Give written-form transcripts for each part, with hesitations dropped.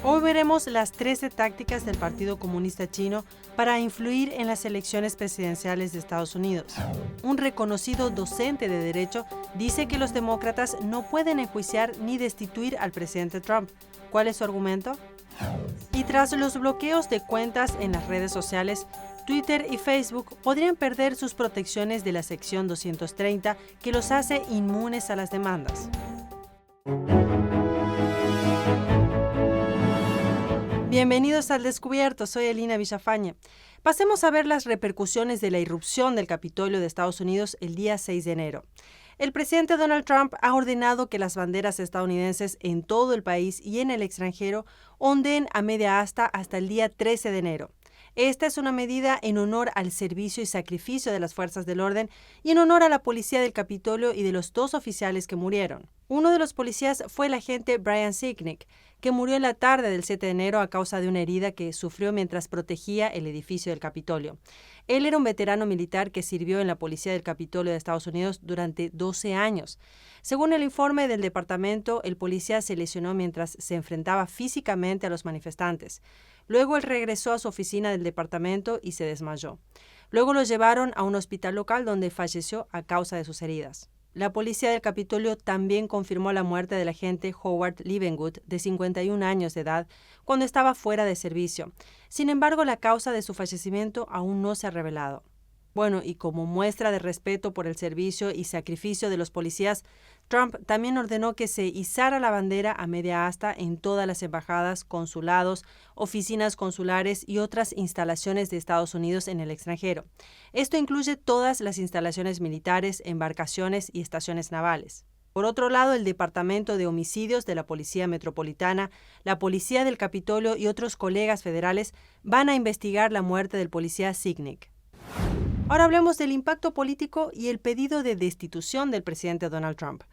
Hoy veremos las 13 tácticas del Partido Comunista Chino para influir en las elecciones presidenciales de Estados Unidos. Un reconocido docente de derecho dice que los demócratas no pueden enjuiciar ni destituir al presidente Trump. ¿Cuál es su argumento? Y tras los bloqueos de cuentas en las redes sociales, Twitter y Facebook podrían perder sus protecciones de la sección 230 que los hace inmunes a las demandas. Bienvenidos al Descubierto, soy Elina Villafañe. Pasemos a ver las repercusiones de la irrupción del Capitolio de Estados Unidos el día 6 de enero. El presidente Donald Trump ha ordenado que las banderas estadounidenses en todo el país y en el extranjero ondeen a media asta hasta el día 13 de enero. Esta es una medida en honor al servicio y sacrificio de las fuerzas del orden y en honor a la policía del Capitolio y de los 2 oficiales que murieron. Uno de los policías fue el agente Brian Sicknick, que murió en la tarde del 7 de enero a causa de una herida que sufrió mientras protegía el edificio del Capitolio. Él era un veterano militar que sirvió en la policía del Capitolio de Estados Unidos durante 12 años. Según el informe del departamento, el policía se lesionó mientras se enfrentaba físicamente a los manifestantes. Luego él regresó a su oficina del departamento y se desmayó. Luego lo llevaron a un hospital local donde falleció a causa de sus heridas. La policía del Capitolio también confirmó la muerte del agente Howard Leavengood, de 51 años de edad, cuando estaba fuera de servicio. Sin embargo, la causa de su fallecimiento aún no se ha revelado. Bueno, y como muestra de respeto por el servicio y sacrificio de los policías, Trump también ordenó que se izara la bandera a media asta en todas las embajadas, consulados, oficinas consulares y otras instalaciones de Estados Unidos en el extranjero. Esto incluye todas las instalaciones militares, embarcaciones y estaciones navales. Por otro lado, el Departamento de Homicidios de la Policía Metropolitana, la Policía del Capitolio y otros colegas federales van a investigar la muerte del policía Sicknick. Ahora hablemos del impacto político y el pedido de destitución del presidente Donald Trump.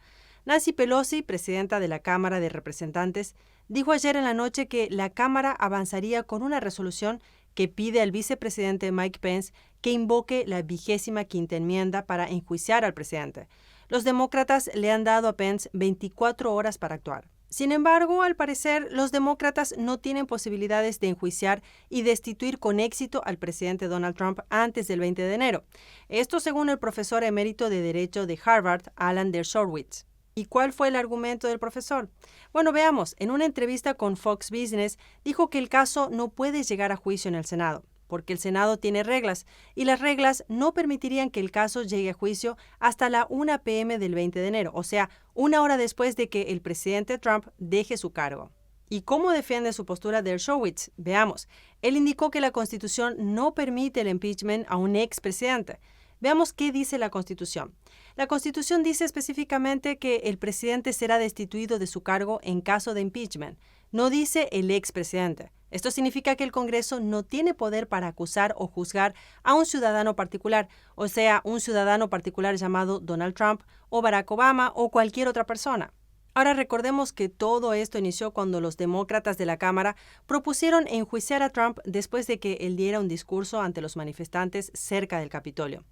Nancy Pelosi, presidenta de la Cámara de Representantes, dijo ayer en la noche que la Cámara avanzaría con una resolución que pide al vicepresidente Mike Pence que invoque la 25ª enmienda para enjuiciar al presidente. Los demócratas le han dado a Pence 24 horas para actuar. Sin embargo, al parecer, los demócratas no tienen posibilidades de enjuiciar y destituir con éxito al presidente Donald Trump antes del 20 de enero. Esto según el profesor emérito de Derecho de Harvard, Alan Dershowitz. ¿Y cuál fue el argumento del profesor? Bueno, veamos. En una entrevista con Fox Business, dijo que el caso no puede llegar a juicio en el Senado, porque el Senado tiene reglas, y las reglas no permitirían que el caso llegue a juicio hasta la 1 p.m. del 20 de enero, o sea, una hora después de que el presidente Trump deje su cargo. ¿Y cómo defiende su postura Dershowitz? Veamos. Él indicó que la Constitución no permite el impeachment a un expresidente. Veamos qué dice la Constitución. La Constitución dice específicamente que el presidente será destituido de su cargo en caso de impeachment. No dice el expresidente. Esto significa que el Congreso no tiene poder para acusar o juzgar a un ciudadano particular, o sea, un ciudadano particular llamado Donald Trump o Barack Obama o cualquier otra persona. Ahora recordemos que todo esto inició cuando los demócratas de la Cámara propusieron enjuiciar a Trump después de que él diera un discurso ante los manifestantes cerca del Capitolio.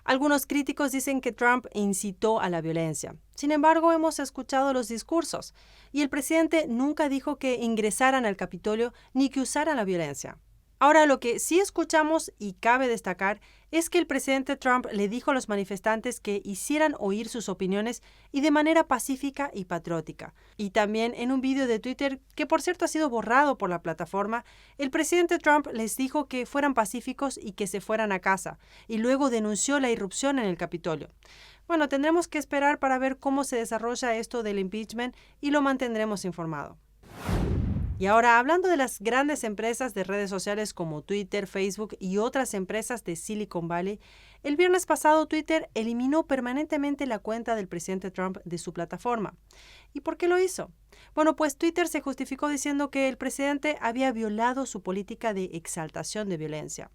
Algunos críticos dicen que Trump incitó a la violencia. Sin embargo, hemos escuchado los discursos y el presidente nunca dijo que ingresaran al Capitolio ni que usaran la violencia. Ahora, lo que sí escuchamos y cabe destacar es que el presidente Trump le dijo a los manifestantes que hicieran oír sus opiniones y de manera pacífica y patriótica. Y también en un video de Twitter, que por cierto ha sido borrado por la plataforma, el presidente Trump les dijo que fueran pacíficos y que se fueran a casa, y luego denunció la irrupción en el Capitolio. Bueno, tendremos que esperar para ver cómo se desarrolla esto del impeachment y lo mantendremos informado. Y ahora, hablando de las grandes empresas de redes sociales como Twitter, Facebook y otras empresas de Silicon Valley, el viernes pasado Twitter eliminó permanentemente la cuenta del presidente Trump de su plataforma. ¿Y por qué lo hizo? Bueno, pues Twitter se justificó diciendo que el presidente había violado su política de exaltación de violencia.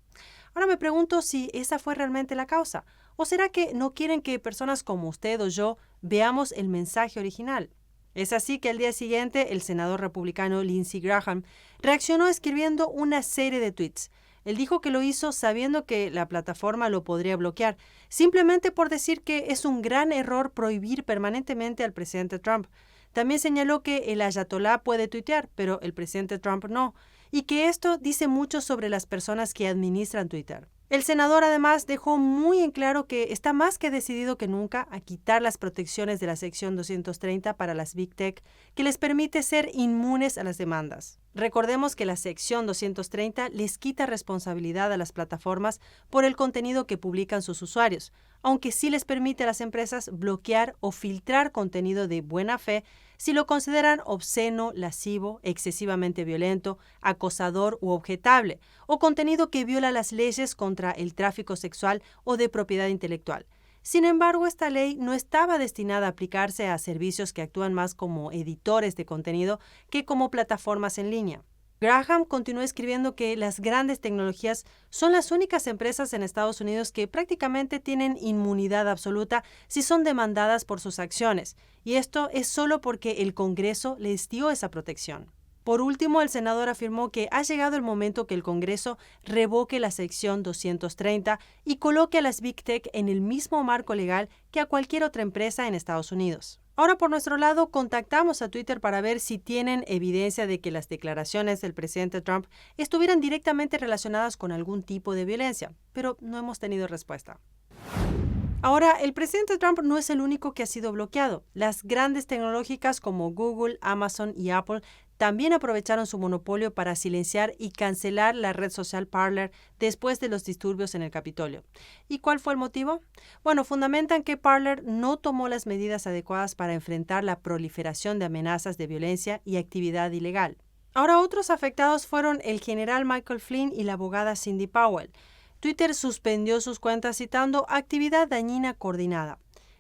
Ahora me pregunto si esa fue realmente la causa, ¿o será que no quieren que personas como usted o yo veamos el mensaje original? Es así que al día siguiente, el senador republicano Lindsey Graham reaccionó escribiendo una serie de tweets. Él dijo que lo hizo sabiendo que la plataforma lo podría bloquear, simplemente por decir que es un gran error prohibir permanentemente al presidente Trump. También señaló que el ayatolá puede tuitear, pero el presidente Trump no, y que esto dice mucho sobre las personas que administran Twitter. El senador además dejó muy en claro que está más que decidido que nunca a quitar las protecciones de la sección 230 para las Big Tech, que les permite ser inmunes a las demandas. Recordemos que la sección 230 les quita responsabilidad a las plataformas por el contenido que publican sus usuarios, aunque sí les permite a las empresas bloquear o filtrar contenido de buena fe si lo consideran obsceno, lascivo, excesivamente violento, acosador u objetable, o contenido que viola las leyes contra el tráfico sexual o de propiedad intelectual. Sin embargo, esta ley no estaba destinada a aplicarse a servicios que actúan más como editores de contenido que como plataformas en línea. Graham continuó escribiendo que las grandes tecnologías son las únicas empresas en Estados Unidos que prácticamente tienen inmunidad absoluta si son demandadas por sus acciones, y esto es solo porque el Congreso les dio esa protección. Por último, el senador afirmó que ha llegado el momento que el Congreso revoque la sección 230 y coloque a las Big Tech en el mismo marco legal que a cualquier otra empresa en Estados Unidos. Ahora, por nuestro lado, contactamos a Twitter para ver si tienen evidencia de que las declaraciones del presidente Trump estuvieran directamente relacionadas con algún tipo de violencia, pero no hemos tenido respuesta. Ahora, el presidente Trump no es el único que ha sido bloqueado. Las grandes tecnológicas como Google, Amazon y Apple también aprovecharon su monopolio para silenciar y cancelar la red social Parler después de los disturbios en el Capitolio. ¿Y cuál fue el motivo? Bueno, fundamentan que Parler no tomó las medidas adecuadas para enfrentar la proliferación de amenazas de violencia y actividad ilegal. Ahora, otros afectados fueron el general Michael Flynn y la abogada Cindy Powell. Twitter suspendió sus cuentas citando actividad dañina coordinada,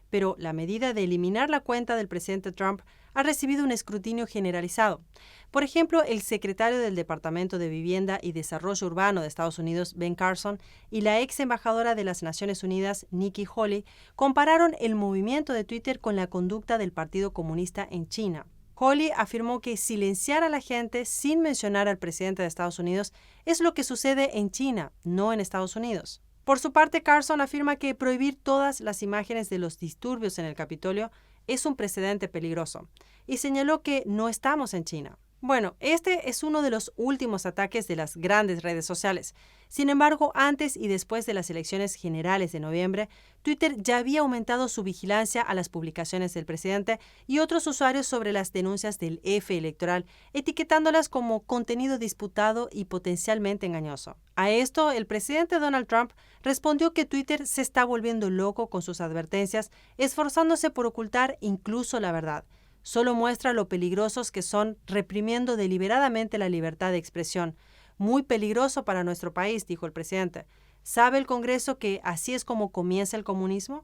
pero la medida de eliminar la cuenta del presidente Trump ha recibido un escrutinio generalizado. Por ejemplo, el secretario del Departamento de Vivienda y Desarrollo Urbano de Estados Unidos, Ben Carson, y la ex embajadora de las Naciones Unidas, Nikki Haley, compararon el movimiento de Twitter con la conducta del Partido Comunista en China. Haley afirmó que silenciar a la gente sin mencionar al presidente de Estados Unidos es lo que sucede en China, no en Estados Unidos. Por su parte, Carson afirma que prohibir todas las imágenes de los disturbios en el Capitolio es un precedente peligroso, y señaló que no estamos en China. Bueno, este es uno de los últimos ataques de las grandes redes sociales. Sin embargo, antes y después de las elecciones generales de noviembre, Twitter ya había aumentado su vigilancia a las publicaciones del presidente y otros usuarios sobre las denuncias del F electoral, etiquetándolas como contenido disputado y potencialmente engañoso. A esto, el presidente Donald Trump respondió que Twitter se está volviendo loco con sus advertencias, esforzándose por ocultar incluso la verdad. Solo muestra lo peligrosos que son reprimiendo deliberadamente la libertad de expresión. Muy peligroso para nuestro país, dijo el presidente. ¿Sabe el Congreso que así es como comienza el comunismo?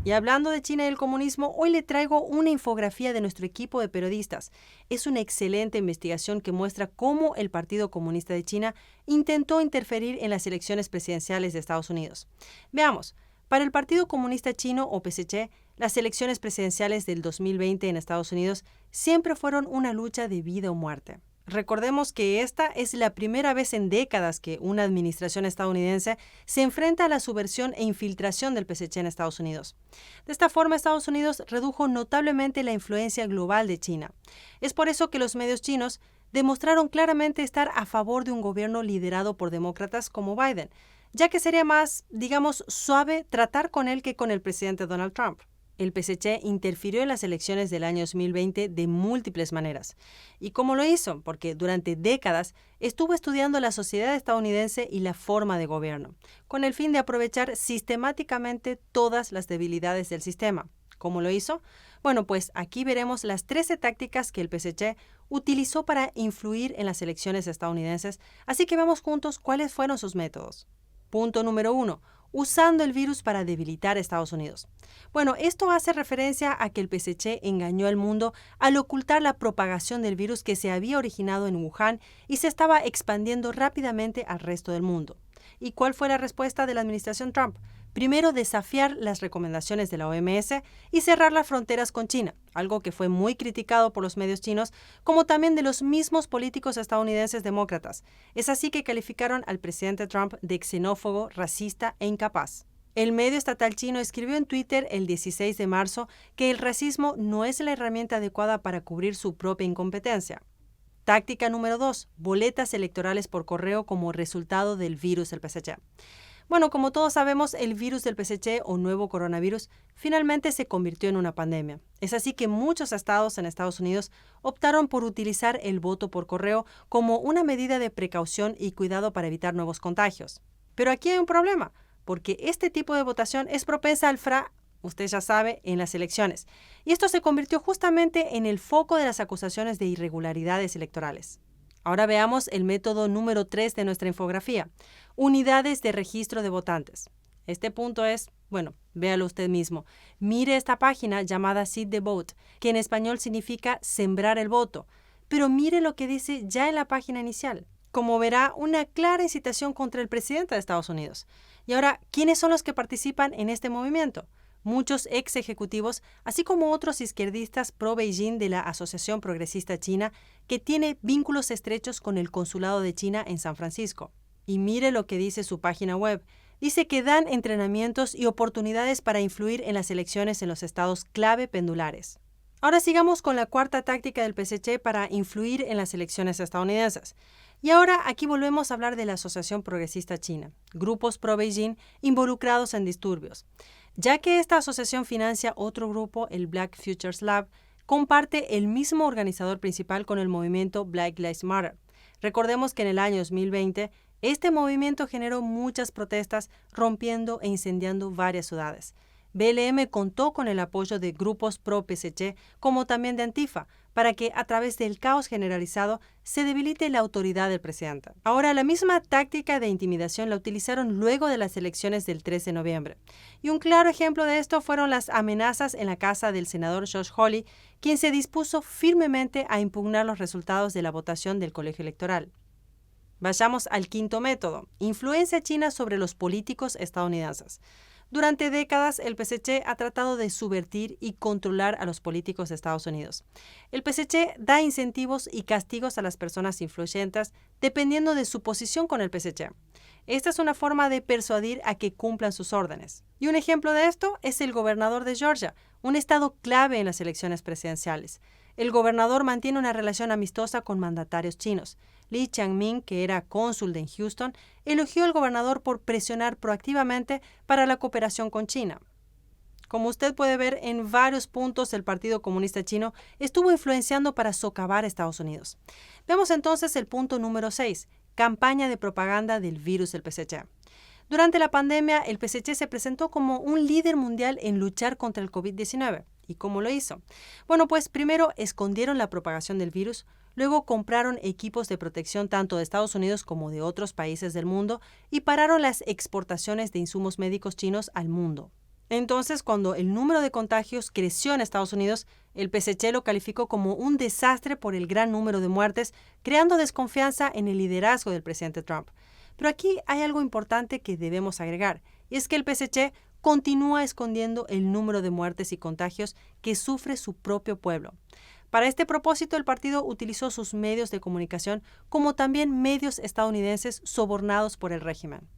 Y hablando de China y el comunismo, hoy le traigo una infografía de nuestro equipo de periodistas. Es una excelente investigación que muestra cómo el Partido Comunista de China intentó interferir en las elecciones presidenciales de Estados Unidos. Veamos. Para el Partido Comunista Chino, o PSC, las elecciones presidenciales del 2020 en Estados Unidos siempre fueron una lucha de vida o muerte. Recordemos que esta es la primera vez en décadas que una administración estadounidense se enfrenta a la subversión e infiltración del PSC en Estados Unidos. De esta forma, Estados Unidos redujo notablemente la influencia global de China. Es por eso que los medios chinos demostraron claramente estar a favor de un gobierno liderado por demócratas como Biden, ya que sería más, digamos, suave tratar con él que con el presidente Donald Trump. El PSC interfirió en las elecciones del año 2020 de múltiples maneras. ¿Y cómo lo hizo? Porque durante décadas estuvo estudiando la sociedad estadounidense y la forma de gobierno, con el fin de aprovechar sistemáticamente todas las debilidades del sistema. ¿Cómo lo hizo? Bueno, pues aquí veremos las 13 tácticas que el PSC utilizó para influir en las elecciones estadounidenses, así que veamos juntos cuáles fueron sus métodos. Punto número 1. Usando el virus para debilitar a Estados Unidos. Bueno, esto hace referencia a que el PSC engañó al mundo al ocultar la propagación del virus que se había originado en Wuhan y se estaba expandiendo rápidamente al resto del mundo. ¿Y cuál fue la respuesta de la administración Trump? Primero, desafiar las recomendaciones de la OMS y cerrar las fronteras con China, algo que fue muy criticado por los medios chinos, como también de los mismos políticos estadounidenses demócratas. Es así que calificaron al presidente Trump de xenófobo, racista e incapaz. El medio estatal chino escribió en Twitter el 16 de marzo que el racismo no es la herramienta adecuada para cubrir su propia incompetencia. Táctica número 2. Boletas electorales por correo como resultado del virus del PSC. Bueno, como todos sabemos, el virus del PSC o nuevo coronavirus finalmente se convirtió en una pandemia. Es así que muchos estados en Estados Unidos optaron por utilizar el voto por correo como una medida de precaución y cuidado para evitar nuevos contagios. Pero aquí hay un problema, porque este tipo de votación es propensa al usted ya sabe, en las elecciones. Y esto se convirtió justamente en el foco de las acusaciones de irregularidades electorales. Ahora veamos el método número 3 de nuestra infografía, unidades de registro de votantes. Este punto es, bueno, véalo usted mismo. Mire esta página llamada Seed the Vote, que en español significa sembrar el voto. Pero mire lo que dice ya en la página inicial. Como verá, una clara incitación contra el presidente de Estados Unidos. Y ahora, ¿quiénes son los que participan en este movimiento? Muchos ex ejecutivos, así como otros izquierdistas pro-Beijing de la Asociación Progresista China, que tiene vínculos estrechos con el Consulado de China en San Francisco. Y mire lo que dice su página web. Dice que dan entrenamientos y oportunidades para influir en las elecciones en los estados clave pendulares. Ahora sigamos con la cuarta táctica del PSC para influir en las elecciones estadounidenses. Y ahora aquí volvemos a hablar de la Asociación Progresista China, grupos pro-Beijing involucrados en disturbios. Ya que esta asociación financia otro grupo, el Black Futures Lab, comparte el mismo organizador principal con el movimiento Black Lives Matter. Recordemos que en el año 2020, este movimiento generó muchas protestas, rompiendo e incendiando varias ciudades. BLM contó con el apoyo de grupos pro-PSC, como también de Antifa, para que a través del caos generalizado se debilite la autoridad del presidente. Ahora, la misma táctica de intimidación la utilizaron luego de las elecciones del 13 de noviembre. Y un claro ejemplo de esto fueron las amenazas en la casa del senador Josh Hawley, quien se dispuso firmemente a impugnar los resultados de la votación del colegio electoral. Vayamos al quinto método, influencia china sobre los políticos estadounidenses. Durante décadas, el PSC ha tratado de subvertir y controlar a los políticos de Estados Unidos. El PSC da incentivos y castigos a las personas influyentes dependiendo de su posición con el PSC. Esta es una forma de persuadir a que cumplan sus órdenes. Y un ejemplo de esto es el gobernador de Georgia, un estado clave en las elecciones presidenciales. El gobernador mantiene una relación amistosa con mandatarios chinos. Lee Chiang-ming, que era cónsul en Houston, elogió al gobernador por presionar proactivamente para la cooperación con China. Como usted puede ver, en varios puntos el Partido Comunista Chino estuvo influenciando para socavar a Estados Unidos. Vemos entonces el punto número 6, campaña de propaganda del virus del PSC. Durante la pandemia, el PSC se presentó como un líder mundial en luchar contra el COVID-19. ¿Y cómo lo hizo? Bueno, pues primero escondieron la propagación del virus, luego compraron equipos de protección tanto de Estados Unidos como de otros países del mundo y pararon las exportaciones de insumos médicos chinos al mundo. Entonces, cuando el número de contagios creció en Estados Unidos, el PSC lo calificó como un desastre por el gran número de muertes, creando desconfianza en el liderazgo del presidente Trump. Pero aquí hay algo importante que debemos agregar, y es que el PSC continúa escondiendo el número de muertes y contagios que sufre su propio pueblo. Para este propósito, el partido utilizó sus medios de comunicación como también medios estadounidenses sobornados por el régimen.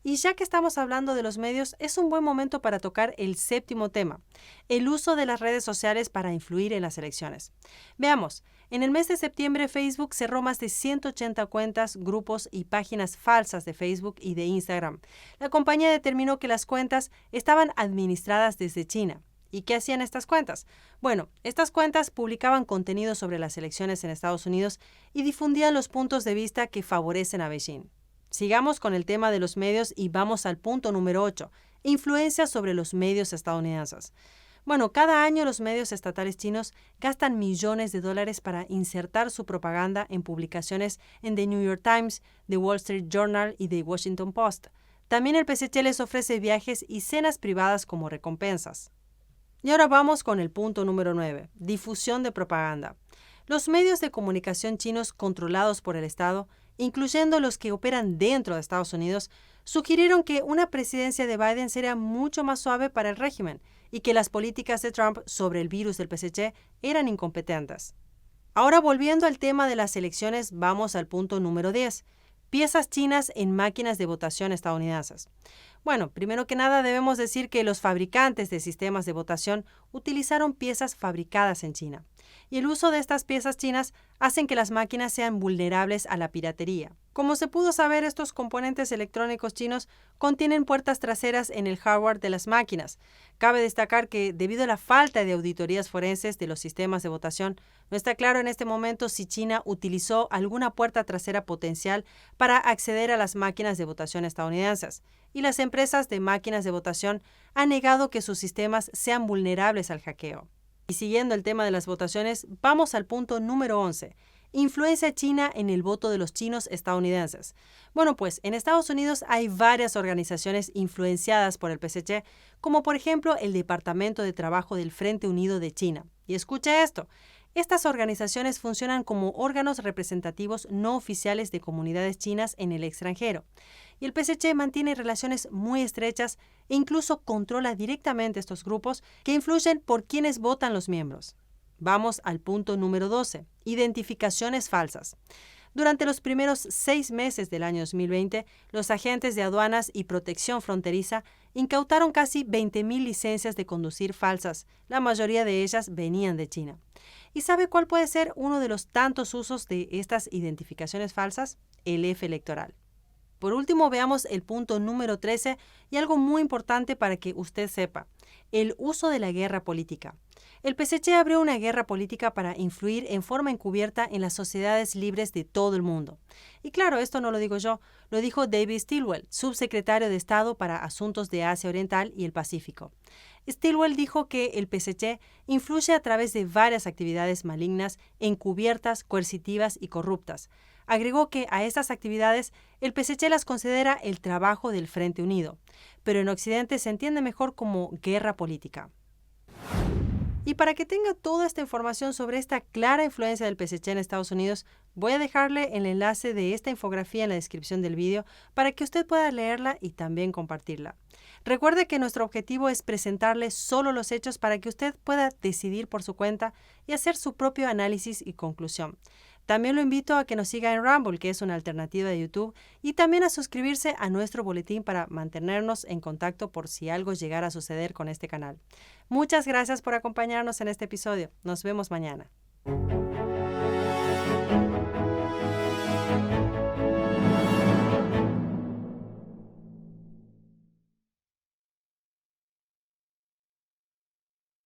Y ya que estamos hablando de los medios, es un buen momento para tocar el séptimo tema, el uso de las redes sociales para influir en las elecciones. Veamos, en el mes de septiembre Facebook cerró más de 180 cuentas, grupos y páginas falsas de Facebook y de Instagram. La compañía determinó que las cuentas estaban administradas desde China. ¿Y qué hacían estas cuentas? Bueno, estas cuentas publicaban contenido sobre las elecciones en Estados Unidos y difundían los puntos de vista que favorecen a Beijing. Sigamos con el tema de los medios y vamos al punto número 8, influencia sobre los medios estadounidenses. Bueno, cada año los medios estatales chinos gastan millones de dólares para insertar su propaganda en publicaciones en The New York Times, The Wall Street Journal y The Washington Post. También el PSC les ofrece viajes y cenas privadas como recompensas. Y ahora vamos con el punto número 9, difusión de propaganda. Los medios de comunicación chinos controlados por el Estado, incluyendo los que operan dentro de Estados Unidos, sugirieron que una presidencia de Biden sería mucho más suave para el régimen y que las políticas de Trump sobre el virus del PSC eran incompetentes. Ahora, volviendo al tema de las elecciones, vamos al punto número 10, piezas chinas en máquinas de votación estadounidenses. Bueno, primero que nada debemos decir que los fabricantes de sistemas de votación utilizaron piezas fabricadas en China. Y el uso de estas piezas chinas hacen que las máquinas sean vulnerables a la piratería. Como se pudo saber, estos componentes electrónicos chinos contienen puertas traseras en el hardware de las máquinas. Cabe destacar que, debido a la falta de auditorías forenses de los sistemas de votación, no está claro en este momento si China utilizó alguna puerta trasera potencial para acceder a las máquinas de votación estadounidenses. Y las empresas de máquinas de votación han negado que sus sistemas sean vulnerables al hackeo. Y siguiendo el tema de las votaciones, vamos al punto número 11. Influencia china en el voto de los chinos estadounidenses. Bueno, pues en Estados Unidos hay varias organizaciones influenciadas por el PSC, como por ejemplo el Departamento de Trabajo del Frente Unido de China. Y escucha esto. Estas organizaciones funcionan como órganos representativos no oficiales de comunidades chinas en el extranjero. Y el PSC mantiene relaciones muy estrechas e incluso controla directamente estos grupos que influyen por quienes votan los miembros. Vamos al punto número 12. Identificaciones falsas. Durante los primeros 6 meses del año 2020, los agentes de aduanas y protección fronteriza incautaron casi 20,000 licencias de conducir falsas. La mayoría de ellas venían de China. ¿Y sabe cuál puede ser uno de los tantos usos de estas identificaciones falsas? El F electoral. Por último, veamos el punto número 13 y algo muy importante para que usted sepa, el uso de la guerra política. El PSC abrió una guerra política para influir en forma encubierta en las sociedades libres de todo el mundo. Y claro, esto no lo digo yo, lo dijo David Stilwell, subsecretario de Estado para Asuntos de Asia Oriental y el Pacífico. Stilwell dijo que el PSC influye a través de varias actividades malignas, encubiertas, coercitivas y corruptas. Agregó que a estas actividades el PSC las considera el trabajo del Frente Unido, pero en Occidente se entiende mejor como guerra política. Y para que tenga toda esta información sobre esta clara influencia del PSC en Estados Unidos, voy a dejarle el enlace de esta infografía en la descripción del vídeo para que usted pueda leerla y también compartirla. Recuerde que nuestro objetivo es presentarle solo los hechos para que usted pueda decidir por su cuenta y hacer su propio análisis y conclusión. También lo invito a que nos siga en Rumble, que es una alternativa de YouTube, y también a suscribirse a nuestro boletín para mantenernos en contacto por si algo llegara a suceder con este canal. Muchas gracias por acompañarnos en este episodio. Nos vemos mañana.